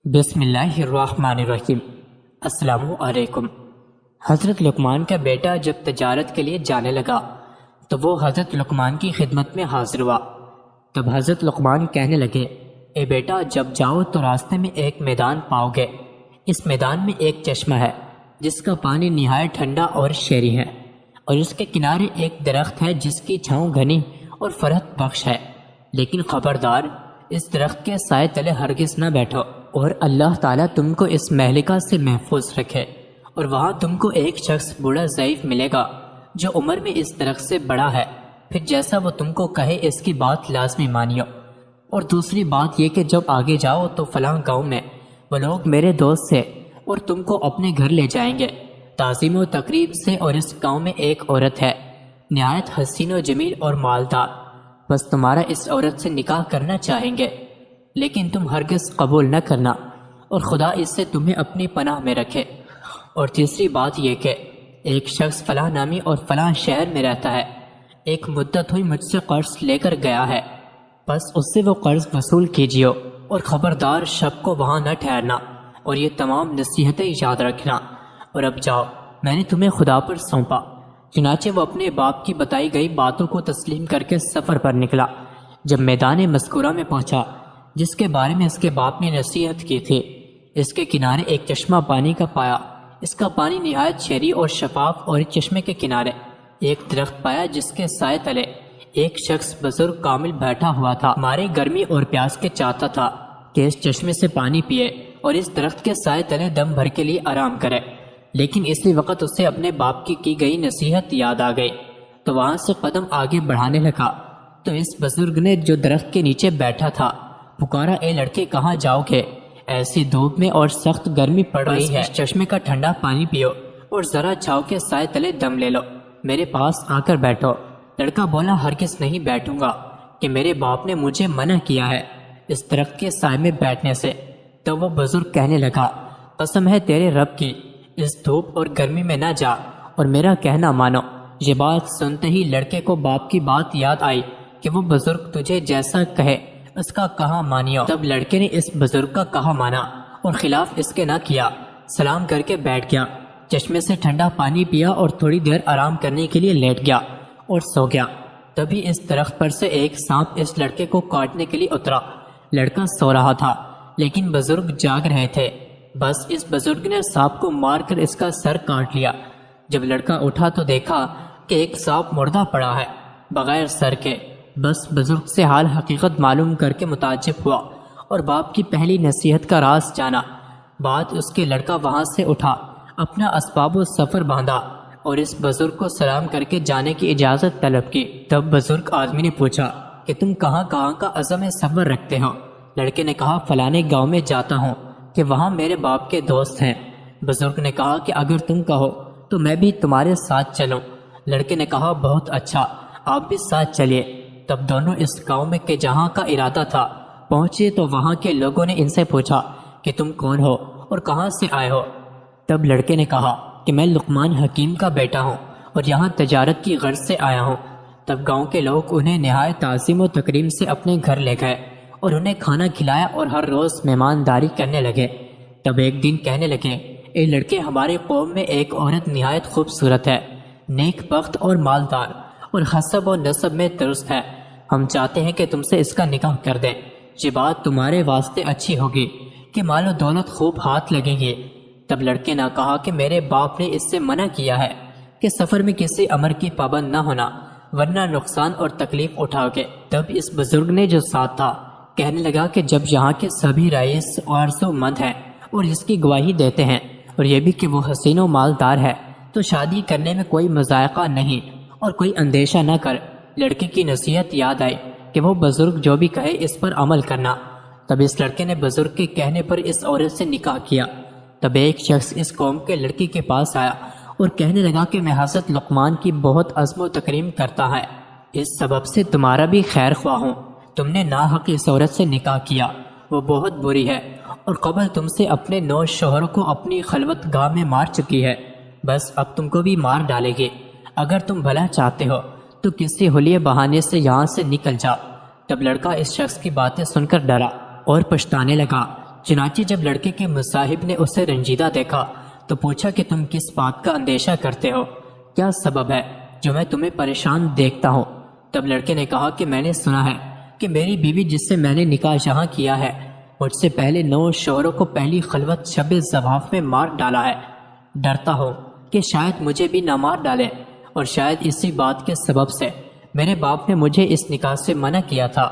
بسم اللہ الرحمن الرحیم۔ السلام علیکم۔ حضرت لقمان کا بیٹا جب تجارت کے لیے جانے لگا تو وہ حضرت لقمان کی خدمت میں حاضر ہوا۔ تب حضرت لقمان کہنے لگے، اے بیٹا جب جاؤ تو راستے میں ایک میدان پاؤ گے۔ اس میدان میں ایک چشمہ ہے جس کا پانی نہایت ٹھنڈا اور شیریں ہے، اور اس کے کنارے ایک درخت ہے جس کی چھاؤں گھنی اور فرحت بخش ہے، لیکن خبردار اس درخت کے سائے تلے ہرگز نہ بیٹھو، اور اللہ تعالیٰ تم کو اس مہلکہ سے محفوظ رکھے۔ اور وہاں تم کو ایک شخص بوڑھا ضعیف ملے گا جو عمر میں اس درخت سے بڑا ہے، پھر جیسا وہ تم کو کہے اس کی بات لازمی مانیو۔ اور دوسری بات یہ کہ جب آگے جاؤ تو فلاں گاؤں میں وہ لوگ میرے دوست سے اور تم کو اپنے گھر لے جائیں گے تعظیم و تقریب سے، اور اس گاؤں میں ایک عورت ہے نہایت حسین و جمیل اور مالدار، بس تمہارا اس عورت سے نکاح کرنا چاہیں گے، لیکن تم ہرگز قبول نہ کرنا، اور خدا اس سے تمہیں اپنی پناہ میں رکھے۔ اور تیسری بات یہ کہ ایک شخص فلاں نامی اور فلاں شہر میں رہتا ہے، ایک مدت ہوئی مجھ سے قرض لے کر گیا ہے، بس اس سے وہ قرض وصول کیجیو، اور خبردار شب کو وہاں نہ ٹھہرنا، اور یہ تمام نصیحتیں یاد رکھنا۔ اور اب جاؤ، میں نے تمہیں خدا پر سونپا۔ چنانچہ وہ اپنے باپ کی بتائی گئی باتوں کو تسلیم کر کے سفر پر نکلا۔ جب میدان مذکورہ میں پہنچا جس کے بارے میں اس کے باپ نے نصیحت کی تھی، اس کے کنارے ایک چشمہ پانی کا پایا۔ اس کا پانی نہایت شیریں اور شفاف، اور اس چشمے کے کنارے ایک درخت پایا جس کے سائے تلے ایک شخص بزرگ کامل بیٹھا ہوا تھا، مارے گرمی اور پیاس کے چاہتا تھا کہ اس چشمے سے پانی پیے اور اس درخت کے سائے تلے دم بھر کے لیے آرام کرے، لیکن اسی وقت اسے اپنے باپ کی گئی نصیحت یاد آ گئی، تو وہاں سے قدم آگے بڑھانے لگا۔ تو اس بزرگ نے جو درخت کے نیچے بیٹھا تھا پکارا، اے لڑکے کہاں جاؤ گے؟ ایسی دھوپ میں اور سخت گرمی پڑ رہی ہے، اس چشمے کا ٹھنڈا پانی پیو اور ذرا چھاؤ کے سائے تلے دم لے لو، میرے پاس آ کر بیٹھو۔ لڑکا بولا، ہرگز نہیں بیٹھوں گا، کہ میرے باپ نے مجھے منع کیا ہے اس درخت کے سائے میں بیٹھنے سے۔ تو وہ بزرگ کہنے لگا، قسم ہے تیرے رب کی، اس دھوپ اور گرمی میں نہ جا اور میرا کہنا مانو۔ یہ بات سنتے ہی لڑکے کو باپ کی بات یاد آئی کہ وہ بزرگ تجھے جیسا کہے اس کا کہا مانیو۔ تب لڑکے نے اس بزرگ کا کہا مانا اور خلاف اس کے نہ کیا، سلام کر کے بیٹھ گیا، چشمے سے ٹھنڈا پانی پیا اور تھوڑی دیر آرام کرنے کے لیے لیٹ گیا اور سو گیا۔ تبھی اس درخت پر سے ایک سانپ اس لڑکے کو کاٹنے کے لیے اترا۔ لڑکا سو رہا تھا لیکن بزرگ جاگ رہے تھے، بس اس بزرگ نے سانپ کو مار کر اس کا سر کاٹ لیا۔ جب لڑکا اٹھا تو دیکھا کہ ایک سانپ مردہ پڑا ہے بغیر سر کے۔ بس بزرگ سے حال حقیقت معلوم کر کے متعجب ہوا اور باپ کی پہلی نصیحت کا راز جانا۔ بعد اس کے لڑکا وہاں سے اٹھا، اپنا اسباب و سفر باندھا اور اس بزرگ کو سلام کر کے جانے کی اجازت طلب کی۔ تب بزرگ آدمی نے پوچھا کہ تم کہاں کہاں کا عزم سفر رکھتے ہو؟ لڑکے نے کہا، فلانے گاؤں میں جاتا ہوں کہ وہاں میرے باپ کے دوست ہیں۔ بزرگ نے کہا کہ اگر تم کہو تو میں بھی تمہارے ساتھ چلوں۔ لڑکے نے کہا، بہت اچھا، آپ بھی ساتھ چلیے۔ تب دونوں اس گاؤں میں کہ جہاں کا ارادہ تھا پہنچے تو وہاں کے لوگوں نے ان سے پوچھا کہ تم کون ہو اور کہاں سے آئے ہو؟ تب لڑکے نے کہا کہ میں لقمان حکیم کا بیٹا ہوں اور یہاں تجارت کی غرض سے آیا ہوں۔ تب گاؤں کے لوگ انہیں نہایت تعظیم و تکریم سے اپنے گھر لے گئے اور انہیں کھانا کھلایا اور ہر روز مہمانداری کرنے لگے۔ تب ایک دن کہنے لگے، اے لڑکے، ہمارے قوم میں ایک عورت نہایت خوبصورت ہے، نیک بخت اور مالدار، اور حسب و نسب میں درست ہے، ہم چاہتے ہیں کہ تم سے اس کا نکاح کر دیں۔ یہ بات تمہارے واسطے اچھی ہوگی کہ مال و دولت خوب ہاتھ لگیں گے۔ تب لڑکے نے کہا کہ میرے باپ نے اس سے منع کیا ہے کہ سفر میں کسی امر کی پابند نہ ہونا، ورنہ نقصان اور تکلیف اٹھاؤ گے۔ تب اس بزرگ نے جو ساتھ تھا کہنے لگا کہ جب یہاں کے سبھی رئیس آرزو مند ہیں اور اس کی گواہی دیتے ہیں، اور یہ بھی کہ وہ حسین و مالدار ہے، تو شادی کرنے میں کوئی مذائقہ نہیں اور کوئی اندیشہ نہ کر۔ لڑکے کی نصیحت یاد آئی کہ وہ بزرگ جو بھی کہے اس پر عمل کرنا۔ تب اس لڑکے نے بزرگ کے کہنے پر اس عورت سے نکاح کیا۔ تب ایک شخص اس قوم کے لڑکی کے پاس آیا اور کہنے لگا کہ میں حضرت لقمان کی بہت عزم و تکریم کرتا ہے، اس سبب سے تمہارا بھی خیر خواہ ہوں۔ تم نے ناحق اس عورت سے نکاح کیا، وہ بہت بری ہے اور قبل تم سے اپنے 9 شوہروں کو اپنی خلوت گاہ میں مار چکی ہے، بس اب تم کو بھی مار ڈالے گی۔ اگر تم بھلا چاہتے ہو تو کسی حلیے بہانے سے یہاں سے نکل جاؤ۔ تب لڑکا اس شخص کی باتیں سن کر ڈرا اور پچھتانے لگا چنانچہ جب لڑکے کے مصاحب نے اسے رنجیدہ دیکھا تو پوچھا کہ تم کس بات کا اندیشہ کرتے ہو؟ کیا سبب ہے جو میں تمہیں پریشان دیکھتا ہوں؟ تب لڑکے نے کہا کہ میں نے سنا ہے کہ میری بیوی جس سے میں نے نکاح جہاں کیا ہے مجھ سے پہلے 9 شوہروں کو پہلی خلوت شب زفاف میں مار ڈالا ہے۔ ڈرتا ہوں کہ شاید مجھے بھی نہ مار ڈالے، اور شاید اسی بات کے سبب سے میرے باپ نے مجھے اس نکاح سے منع کیا تھا۔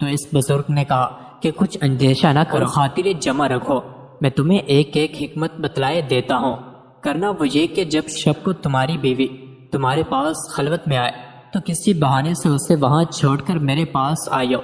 تو اس بزرگ نے کہا کہ کچھ اندیشہ نہ کرو، خاطر جمع رکھو، میں تمہیں ایک ایک حکمت بتلائے دیتا ہوں۔ کرنا وہ یہ کہ جب شب کو تمہاری بیوی تمہارے پاس خلوت میں آئے تو کسی بہانے سے اسے وہاں چھوڑ کر میرے پاس آئیو،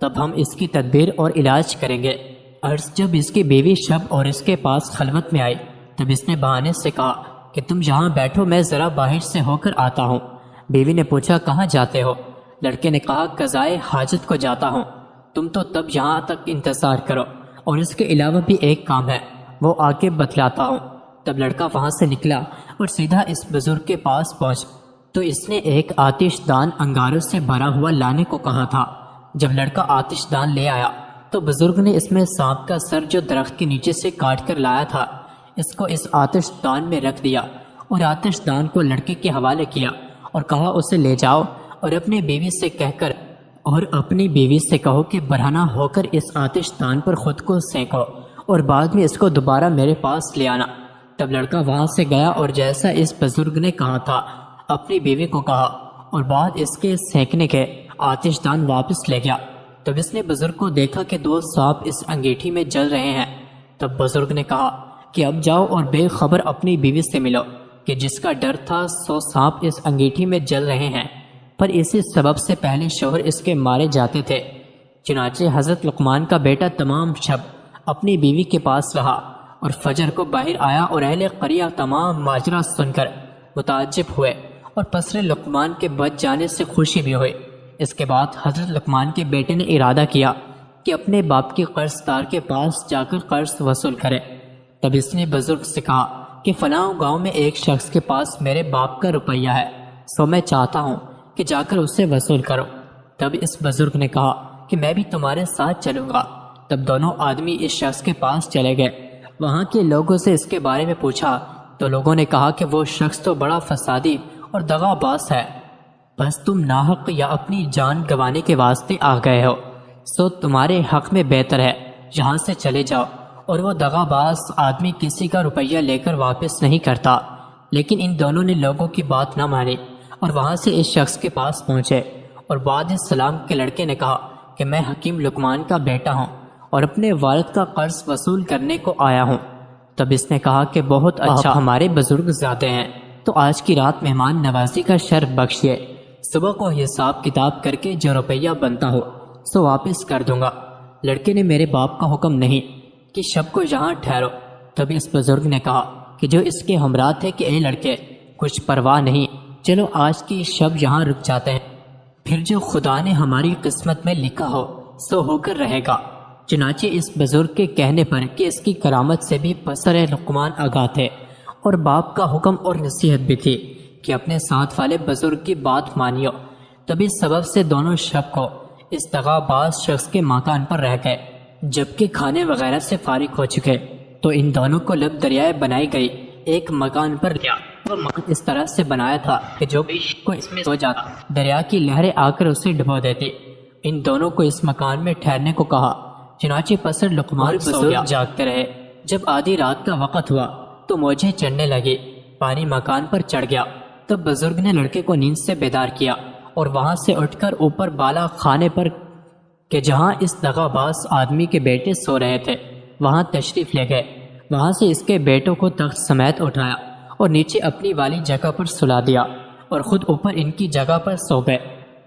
تب ہم اس کی تدبیر اور علاج کریں گے۔ عرض جب اس کی بیوی شب اور اس کے پاس خلوت میں آئی تب اس نے بہانے سے کہا کہ تم یہاں بیٹھو، میں ذرا باہر سے ہو کر آتا ہوں۔ بیوی نے پوچھا کہاں جاتے ہو؟ لڑکے نے کہا قضائے حاجت کو جاتا ہوں۔ تم تو تب یہاں تک انتظار کرو، اور اس کے علاوہ بھی ایک کام ہے، وہ آ کے بتلاتا ہوں۔ تب لڑکا وہاں سے نکلا اور سیدھا اس بزرگ کے پاس پہنچ تو اس نے ایک آتش دان انگاروں سے بھرا ہوا لانے کو کہا تھا۔ جب لڑکا آتش دان لے آیا تو بزرگ نے اس میں سانپ کا سر جو درخت کے نیچے سے کاٹ کر لایا تھا اس کو اس آتش دان میں رکھ دیا، اور آتش دان کو لڑکے کے حوالے کیا اور کہا اسے لے جاؤ اور اپنی بیوی سے کہو کہ برہنہ ہو کر اس آتش دان پر خود کو سینکو، اور بعد میں اس کو دوبارہ میرے پاس لے آنا۔ تب لڑکا وہاں سے گیا اور جیسا اس بزرگ نے کہا تھا اپنی بیوی کو کہا، اور بعد اس کے سینکنے کے آتش دان واپس لے گیا۔ تب اس نے بزرگ کو دیکھا کہ 2 سانپ اس انگیٹھی میں جل رہے ہیں۔ تب بزرگ نے کہا کہ اب جاؤ اور بے خبر اپنی بیوی سے ملو کہ جس کا ڈر تھا 100 سانپ اس انگیٹھی میں جل رہے ہیں، پر اسی سبب سے پہلے شوہر اس کے مارے جاتے تھے۔ چنانچہ حضرت لقمان کا بیٹا تمام شب اپنی بیوی کے پاس رہا، اور فجر کو باہر آیا، اور اہل قریہ تمام ماجرا سن کر متعجب ہوئے اور پسر لقمان کے بچ جانے سے خوشی بھی ہوئی۔ اس کے بعد حضرت لقمان کے بیٹے نے ارادہ کیا کہ اپنے باپ کے قرض دار کے پاس جا کر قرض وصول کرے۔ تب اس نے بزرگ سے کہا کہ فلاں گاؤں میں ایک شخص کے پاس میرے باپ کا روپیہ ہے، سو میں چاہتا ہوں کہ جا کر اسے وصول کرو۔ تب اس بزرگ نے کہا کہ میں بھی تمہارے ساتھ چلوں گا۔ تب دونوں آدمی اس شخص کے پاس چلے گئے۔ وہاں کے لوگوں سے اس کے بارے میں پوچھا تو لوگوں نے کہا کہ وہ شخص تو بڑا فسادی اور دغا باز ہے، بس تم ناحق یا اپنی جان گنوانے کے واسطے آ گئے ہو، سو تمہارے حق میں بہتر ہے یہاں سے چلے جاؤ۔ اور وہ دغا باز آدمی کسی کا روپیہ لے کر واپس نہیں کرتا۔ لیکن ان دونوں نے لوگوں کی بات نہ مانی اور وہاں سے اس شخص کے پاس پہنچے، اور بعد السلام کے لڑکے نے کہا کہ میں حکیم لقمان کا بیٹا ہوں اور اپنے والد کا قرض وصول کرنے کو آیا ہوں۔ تب اس نے کہا کہ بہت اچھا، ہمارے بزرگ زیادہ ہیں تو آج کی رات مہمان نوازی کا شرف بخشیے، صبح کو حساب کتاب کر کے جو روپیہ بنتا ہو سو واپس کر دوں گا۔ لڑکے نے میرے باپ کا حکم نہیں کہ شب کو یہاں ٹھہرو۔ تب اس بزرگ نے کہا کہ جو اس کے ہمراہ تھے کہ اے لڑکے کچھ پرواہ نہیں، چلو آج کی شب یہاں رک جاتے ہیں، پھر جو خدا نے ہماری قسمت میں لکھا ہو سو ہو کر رہے گا۔ چنانچہ اس بزرگ کے کہنے پر کہ اس کی کرامت سے بھی پسر لقمان آگاہ تھے اور باپ کا حکم اور نصیحت بھی تھی کہ اپنے ساتھ والے بزرگ کی بات مانیو، تبھی سبب سے دونوں شب کو اس دغا باز شخص کے مکان پر رہ گئے۔ جبکہ کھانے وغیرہ سے فارغ ہو چکے تو ان دونوں کو لب دریائے بنائی گئی ایک مکان پر لیا۔ وہ مکان اس طرح سے بنایا تھا کہ جو بھی کو اس میں سو جاتا دریا کی لہریں آ کر اسے ڈبو دیتی۔ ان دونوں کو اس مکان میں ٹھہرنے کو کہا۔ چنانچہ پسر لقمان بزرگ جاگتے رہے۔ جب آدھی رات کا وقت ہوا تو موجیں چڑھنے لگی، پانی مکان پر چڑھ گیا۔ تب بزرگ نے لڑکے کو نیند سے بیدار کیا اور وہاں سے اٹھ کر اوپر بالا خانے پر کہ جہاں اس دغا باز آدمی کے بیٹے سو رہے تھے وہاں تشریف لے گئے۔ وہاں سے اس کے بیٹوں کو تخت سمیت اٹھایا اور نیچے اپنی والی جگہ پر سلا دیا اور خود اوپر ان کی جگہ پر سو گئے۔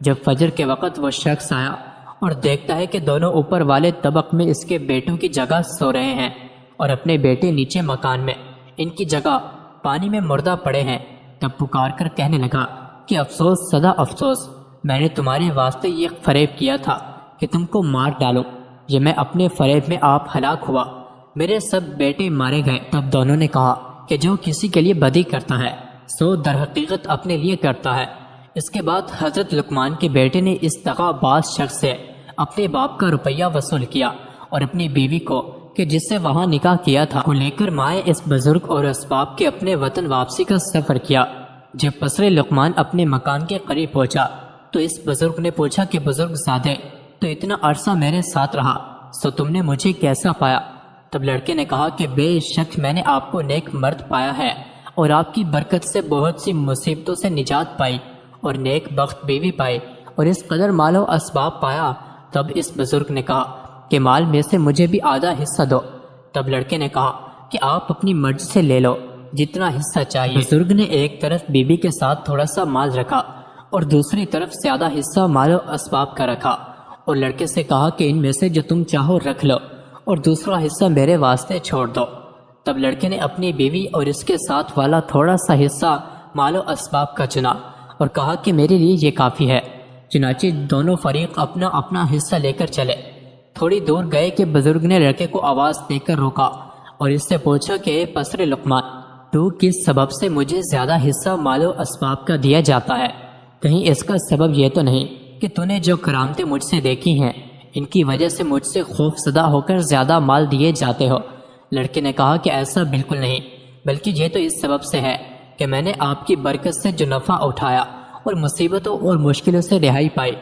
جب فجر کے وقت وہ شخص آیا اور دیکھتا ہے کہ دونوں اوپر والے طبق میں اس کے بیٹوں کی جگہ سو رہے ہیں اور اپنے بیٹے نیچے مکان میں ان کی جگہ پانی میں مردہ پڑے ہیں، تب پکار کر کہنے لگا کہ افسوس صدا افسوس، میں نے تمہارے واسطے یہ فریب کیا تھا کہ تم کو مار ڈالو، یہ میں اپنے فریب میں آپ ہلاک ہوا، میرے سب بیٹے مارے گئے۔ تب دونوں نے کہا کہ جو کسی کے لیے بدی کرتا ہے سو در حقیقت اپنے لیے کرتا ہے۔ اس کے بعد حضرت لقمان کے بیٹے نے اس دغا باز شخص سے اپنے باپ کا روپیہ وصول کیا اور اپنی بیوی کو کہ جس سے وہاں نکاح کیا تھا کو لے کر مائیں اس بزرگ اور اسباب کے اپنے وطن واپسی کا سفر کیا۔ جب پسر لقمان اپنے مکان کے قریب پہنچا تو اس بزرگ نے پوچھا کہ بزرگ زادے، تو اتنا عرصہ میرے ساتھ رہا، سو تم نے مجھے کیسا پایا؟ تب لڑکے نے کہا کہ بے شک میں نے آپ کو نیک مرد پایا ہے اور آپ کی برکت سے بہت سی مصیبتوں سے نجات پائی اور نیک بخت بیوی پائی اور اس قدر مال و اسباب پایا۔ تب اس بزرگ نے کہا کہ مال میں سے مجھے بھی آدھا حصہ دو۔ تب لڑکے نے کہا کہ آپ اپنی مرضی سے لے لو جتنا حصہ چاہیے۔ بزرگ نے ایک طرف بیوی کے ساتھ تھوڑا سا مال رکھا اور دوسری طرف زیادہ حصہ مال و اسباب کا رکھا اور لڑکے سے کہا کہ ان میں سے جو تم چاہو رکھ لو اور دوسرا حصہ میرے واسطے چھوڑ دو۔ تب لڑکے نے اپنی بیوی اور اس کے ساتھ والا تھوڑا سا حصہ مال و اسباب کا چنا اور کہا کہ میرے لیے یہ کافی ہے۔ چنانچہ دونوں فریق اپنا اپنا حصہ لے کر چلے۔ تھوڑی دور گئے کہ بزرگ نے لڑکے کو آواز دے کر روکا اور اس سے پوچھا کہ اے پسر لقمان، تو کس سبب سے مجھے زیادہ حصہ مال و اسباب کا دیا جاتا ہے؟ کہیں اس کا سبب یہ تو نہیں کہ تو نے جو کرامتیں مجھ سے دیکھی ہیں ان کی وجہ سے مجھ سے خوف زدہ ہو کر زیادہ مال دیے جاتے ہو؟ لڑکے نے کہا کہ ایسا بالکل نہیں، بلکہ یہ تو اس سبب سے ہے کہ میں نے آپ کی برکت سے جو نفع اٹھایا اور مصیبتوں اور مشکلوں سے رہائی پائی،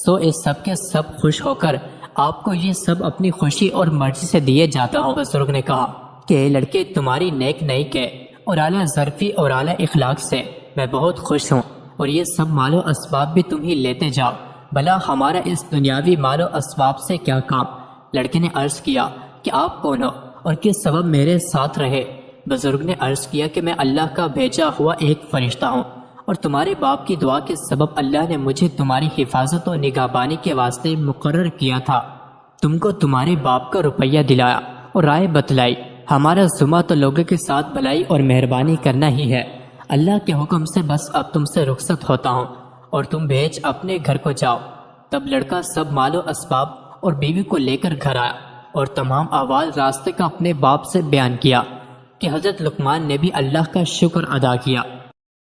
سو اس سب کے سب خوش ہو کر آپ کو یہ سب اپنی خوشی اور مرضی سے دیے جاتا ہوں۔ بزرگ نے کہا کہ اے لڑکے، تمہاری نیک نئی کے اور اعلیٰ ظرفی اور اعلیٰ اخلاق سے میں بہت خوش ہوں اور یہ سب مال و اسباب بھی تم ہی لیتے جاؤ، بھلا ہمارا اس دنیاوی مال و اسباب سے کیا کام؟ لڑکے نے عرض کیا کہ آپ کون ہو اور کس سبب میرے ساتھ رہے؟ بزرگ نے عرض کیا کہ میں اللہ کا بھیجا ہوا ایک فرشتہ ہوں اور تمہارے باپ کی دعا کے سبب اللہ نے مجھے تمہاری حفاظت و نگہبانی کے واسطے مقرر کیا تھا۔ تم کو تمہارے باپ کا روپیہ دلایا اور رائے بتلائی۔ ہمارا ذمہ تو لوگوں کے ساتھ بھلائی اور مہربانی کرنا ہی ہے۔ اللہ کے حکم سے بس اب تم سے رخصت ہوتا ہوں اور تم بھیج اپنے گھر کو جاؤ۔ تب لڑکا سب مال و اسباب اور بیوی کو لے کر گھر آیا اور تمام احوال راستے کا اپنے باپ سے بیان کیا کہ حضرت لقمان نے بھی اللہ کا شکر ادا کیا۔